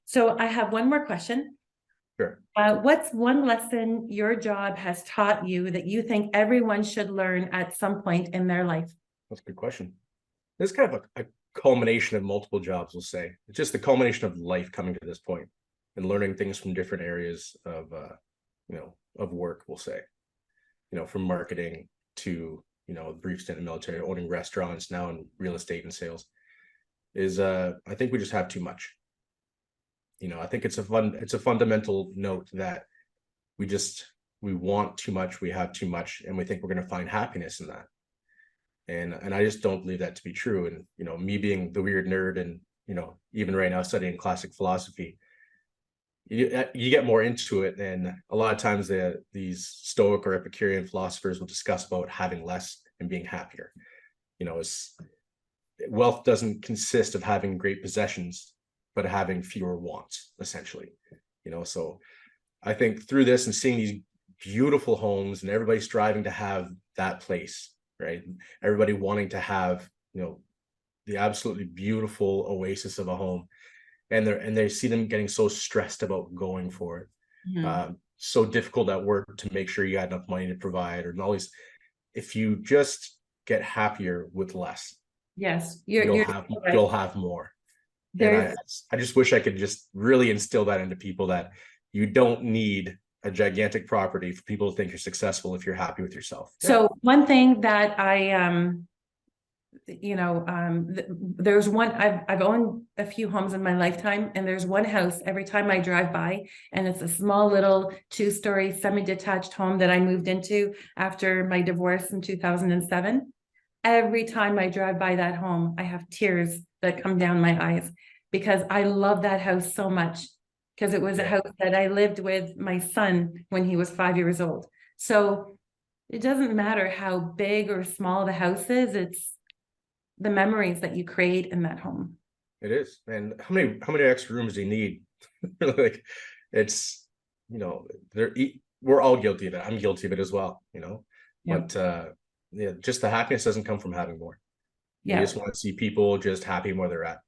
So I have one more question. Sure. What's one lesson your job has taught you that you think everyone should learn at some point in their life? That's a good question. This is kind of a culmination of multiple jobs, we'll say. It's just the culmination of life coming to this point and learning things from different areas of, of work, we'll say, from marketing to, a brief stint in the military, owning restaurants, now in real estate and sales is, I think we just have too much. I think it's a fundamental note that we want too much, we have too much, and we think we're going to find happiness in that. And I just don't believe that to be true. And, me being the weird nerd and, even right now studying classic philosophy, you get more into it. And a lot of times these Stoic or Epicurean philosophers will discuss about having less and being happier. Wealth doesn't consist of having great possessions, but having fewer wants, essentially. So I think through this and seeing these beautiful homes and everybody striving to have that place, right? Everybody wanting to have, the absolutely beautiful oasis of a home, and they see them getting so stressed about going for it. Mm-hmm. So difficult at work to make sure you got enough money to provide, or all these. If you just get happier with less, yes, you'll right. have more. There's, And I just wish I could just really instill that into people, that you don't need a gigantic property for people to think you're successful if you're happy with yourself. so one thing that there's one, I've owned a few homes in my lifetime, and there's one house every time I drive by, and it's a small little 2-story semi-detached home that I moved into after my divorce in 2007. Every time I drive by that home, I have tears that come down my eyes because I love that house so much, because it was a house that I lived with my son when he was 5 years old. So it doesn't matter how big or small the house is, it's the memories that you create in that home. It is. And how many extra rooms do you need? Like, it's, we're all guilty of it. I'm guilty of it as well, but just the happiness doesn't come from having more. You just want to see people just happy where they're at.